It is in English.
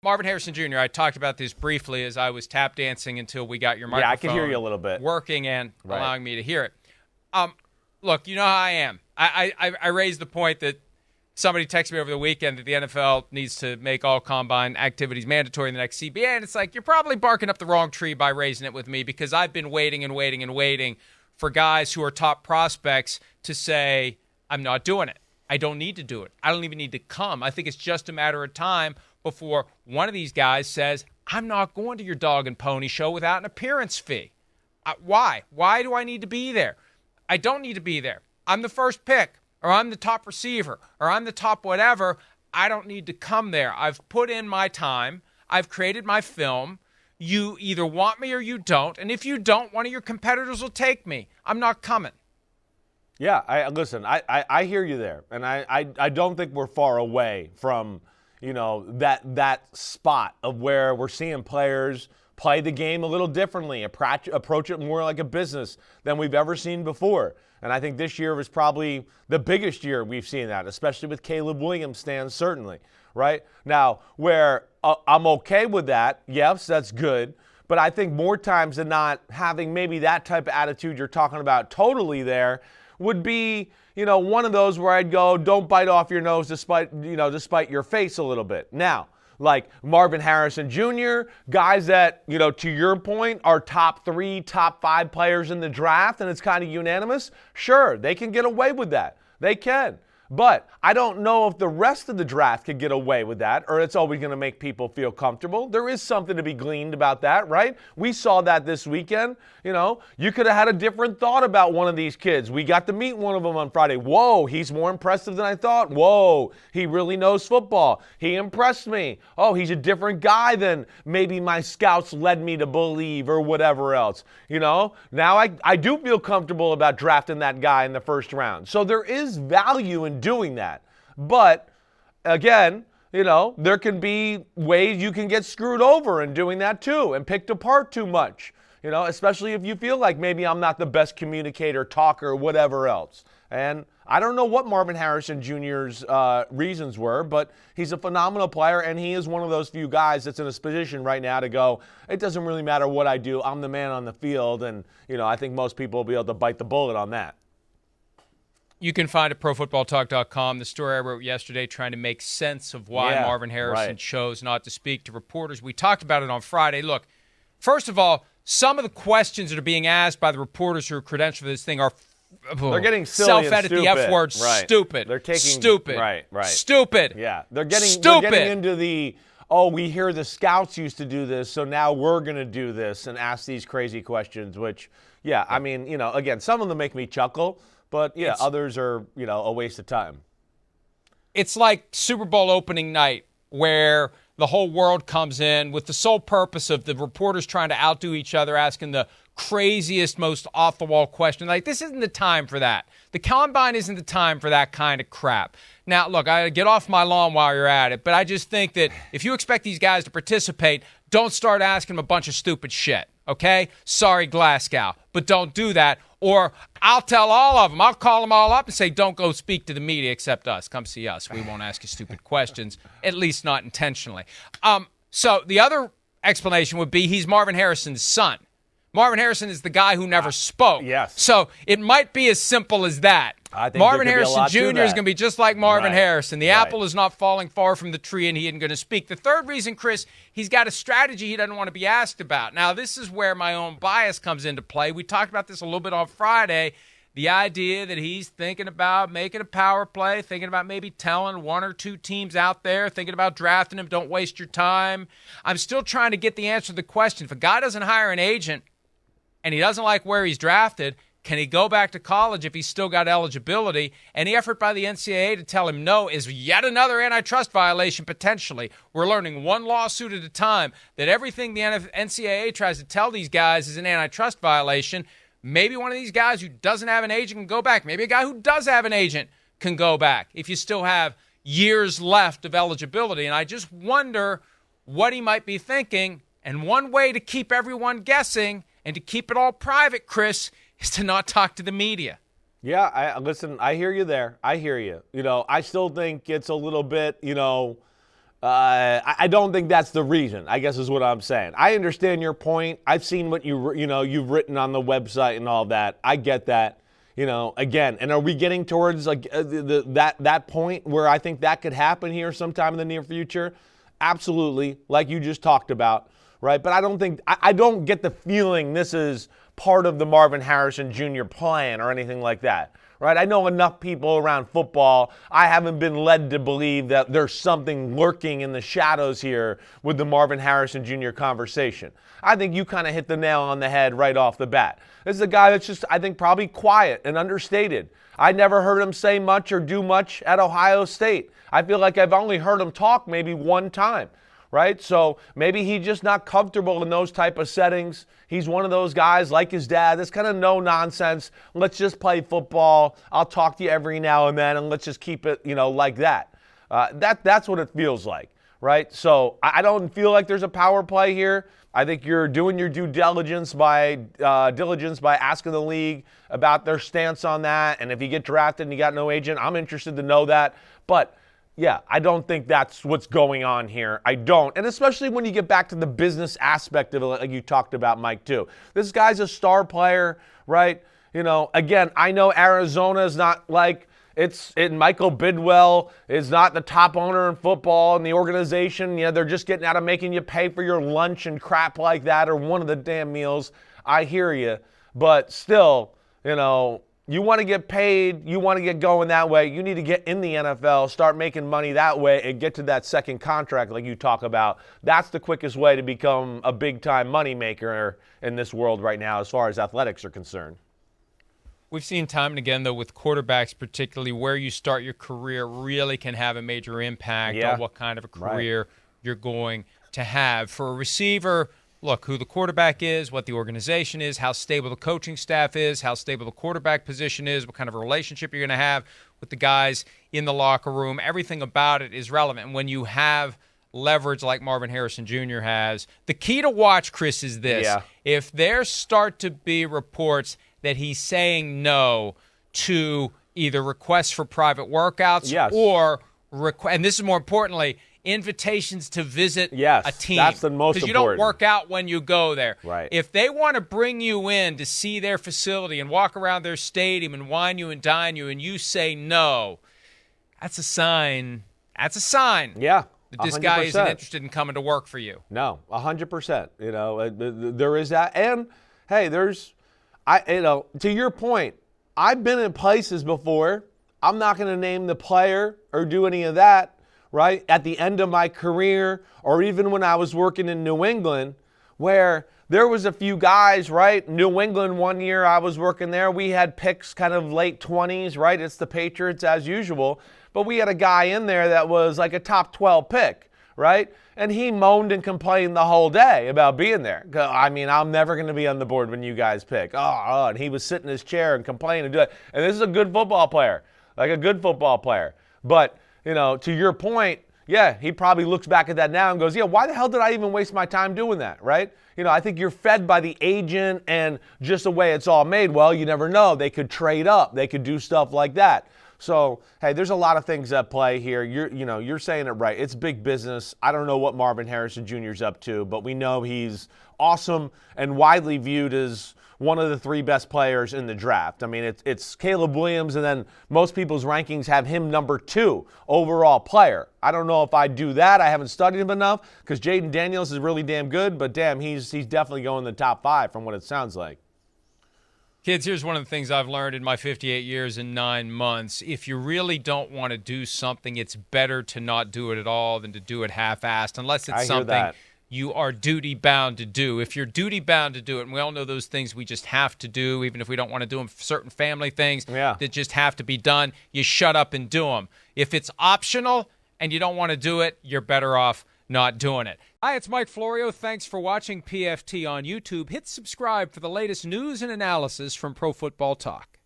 Marvin Harrison Jr., I talked about this briefly as I was tap dancing until we got your microphone I can hear you a little bit. working and allowing me to hear it. Look, you know how I am. I raised the point that somebody texted me over the weekend that the NFL needs to make all combine activities mandatory in the next CBA, and it's like, you're probably barking up the wrong tree by raising it with me, because I've been waiting for guys who are top prospects to say, I'm not doing it. I don't need to do it. I don't even need to come. I think it's just a matter of time before one of these guys says, I'm not going to your dog and pony show without an appearance fee. Why? Why do I need to be there? I don't need to be there. I'm the first pick, or I'm the top receiver, or I'm the top whatever. I don't need to come there. I've put in my time. I've created my film. You either want me or you don't. And if you don't, one of your competitors will take me. I'm not coming. Yeah, I hear you there. And I don't think we're far away from, that spot of where we're seeing players play the game a little differently, approach it more like a business than we've ever seen before. And I think this year was probably the biggest year we've seen that, especially with Caleb Williams' stands, certainly, right? Now, where I'm okay with that, yes, that's good. But I think more times than not, having maybe that type of attitude you're talking about totally there would be, one of those where I'd go, don't bite off your nose despite your face a little bit. Now, like Marvin Harrison Jr., guys that, to your point, are top 3, top 5 players in the draft, and it's kind of unanimous, sure, they can get away with that. They can. But I don't know if the rest of the draft could get away with that, or it's always going to make people feel comfortable. There is something to be gleaned about that, right? We saw that this weekend. You could have had a different thought about one of these kids. We got to meet one of them on Friday. Whoa, he's more impressive than I thought. Whoa, he really knows football. He impressed me. Oh, he's a different guy than maybe my scouts led me to believe, or whatever else. Now I do feel comfortable about drafting that guy in the first round. So there is value in doing that. But again, there can be ways you can get screwed over in doing that too, and picked apart too much, especially if you feel like maybe I'm not the best communicator, talker, whatever else. And I don't know what Marvin Harrison Jr.'s reasons were, but he's a phenomenal player, and he is one of those few guys that's in a position right now to go, it doesn't really matter what I do, I'm the man on the field, and I think most people will be able to bite the bullet on that. You can find at ProFootballTalk.com the story I wrote yesterday trying to make sense of why Marvin Harrison chose not to speak to reporters. We talked about it on Friday. Look, first of all, some of the questions that are being asked by the reporters who are credentialed for this thing are they're getting silly self-edit and the F word. Right. Stupid. They're taking stupid. Right. Stupid. Yeah. They're getting into the, we hear the scouts used to do this, so now we're going to do this and ask these crazy questions, which, I mean, again, some of them make me chuckle. But, others are, a waste of time. It's like Super Bowl opening night where the whole world comes in with the sole purpose of the reporters trying to outdo each other, asking the craziest, most off-the-wall question. Like, this isn't the time for that. The Combine isn't the time for that kind of crap. Now, look, I get off my lawn while you're at it, but I just think that if you expect these guys to participate, don't start asking them a bunch of stupid shit, okay? Sorry, Glasgow, but don't do that. Or I'll tell all of them. I'll call them all up and say, don't go speak to the media except us. Come see us. We won't ask you stupid questions, at least not intentionally. So the other explanation would be he's Marvin Harrison's son. Marvin Harrison is the guy who never spoke. Yes. So it might be as simple as that. I think Marvin Harrison Jr. is going to be just like Marvin Harrison. The apple is not falling far from the tree, and he isn't going to speak. The third reason, Chris, he's got a strategy he doesn't want to be asked about. Now, this is where my own bias comes into play. We talked about this a little bit on Friday. The idea that he's thinking about making a power play, thinking about maybe telling one or two teams out there, thinking about drafting him, don't waste your time. I'm still trying to get the answer to the question. If a guy doesn't hire an agent and he doesn't like where he's drafted, can he go back to college if he's still got eligibility? Any effort by the NCAA to tell him no is yet another antitrust violation potentially. We're learning one lawsuit at a time that everything the NCAA tries to tell these guys is an antitrust violation. Maybe one of these guys who doesn't have an agent can go back. Maybe a guy who does have an agent can go back if you still have years left of eligibility. And I just wonder what he might be thinking. And one way to keep everyone guessing and to keep it all private, Chris, is to not talk to the media. Yeah, listen, I hear you there. I hear you. I still think it's a little bit, I don't think that's the reason, I guess is what I'm saying. I understand your point. I've seen what you've written on the website and all that. I get that. Again, and are we getting towards like that point where I think that could happen here sometime in the near future? Absolutely, like you just talked about, right? But I don't get the feeling this is part of the Marvin Harrison Jr. plan or anything like that, right? I know enough people around football. I haven't been led to believe that there's something lurking in the shadows here with the Marvin Harrison Jr. conversation. I think you kind of hit the nail on the head right off the bat. This is a guy that's just, I think, probably quiet and understated. I never heard him say much or do much at Ohio State. I feel like I've only heard him talk maybe one time, right? So maybe he's just not comfortable in those type of settings. He's one of those guys like his dad. That's kind of no nonsense. Let's just play football. I'll talk to you every now and then, and let's just keep it, like that. That's what it feels like, right? So I don't feel like there's a power play here. I think you're doing your due diligence by asking the league about their stance on that. And if you get drafted and you got no agent, I'm interested to know that. But yeah, I don't think that's what's going on here. I don't. And especially when you get back to the business aspect of it, like you talked about, Mike, too. This guy's a star player, right? Again, I know Arizona is not like Michael Bidwell is not the top owner in football in the organization. They're just getting out of making you pay for your lunch and crap like that or one of the damn meals. I hear you. But still, you want to get paid, you want to get going that way, you need to get in the NFL, start making money that way, and get to that second contract like you talk about. That's the quickest way to become a big-time moneymaker in this world right now as far as athletics are concerned. We've seen time and again, though, with quarterbacks particularly, where you start your career really can have a major impact on what kind of a career you're going to have. For a receiver, look, who the quarterback is, what the organization is, how stable the coaching staff is, how stable the quarterback position is, what kind of a relationship you're going to have with the guys in the locker room. Everything about it is relevant. And when you have leverage like Marvin Harrison Jr. has, the key to watch, Chris, is this. Yeah. If there start to be reports that he's saying no to either requests for private workouts or, and this is more importantly, invitations to visit a team. That's the most important. Because you don't work out when you go there. Right. If they want to bring you in to see their facility and walk around their stadium and wine you and dine you and you say no, that's a sign. That's a sign. Yeah. That this 100%. Guy isn't interested in coming to work for you. No, 100%. There is that. And, hey, to your point, I've been in places before. I'm not going to name the player or do any of that, right? At the end of my career or even when I was working in New England where there was a few guys, right? New England one year I was working there. We had picks kind of late 20s, right? It's the Patriots as usual. But we had a guy in there that was like a top 12 pick, right? And he moaned and complained the whole day about being there. I mean, I'm never going to be on the board when you guys pick. And he was sitting in his chair and complaining and doing it. And this is a good football player, like a good football player. But, to your point, yeah, he probably looks back at that now and goes, why the hell did I even waste my time doing that, right? I think you're fed by the agent and just the way it's all made. Well, you never know. They could trade up. They could do stuff like that. So, hey, there's a lot of things at play here. You're saying it right. It's big business. I don't know what Marvin Harrison Jr. is up to, but we know he's awesome and widely viewed as one of the three best players in the draft. I mean, it's Caleb Williams, and then most people's rankings have him number 2 overall player. I don't know if I do that. I haven't studied him enough because Jaden Daniels is really damn good, but damn, he's definitely going in the top 5 from what it sounds like. Kids, here's one of the things I've learned in my 58 years and 9 months. If you really don't want to do something, it's better to not do it at all than to do it half-assed, unless it's something you are duty-bound to do. If you're duty-bound to do it, and we all know those things we just have to do, even if we don't want to do them, certain family things that just have to be done, you shut up and do them. If it's optional and you don't want to do it, you're better off not doing it. Hi, it's Mike Florio. Thanks for watching PFT on YouTube. Hit subscribe for the latest news and analysis from Pro Football Talk.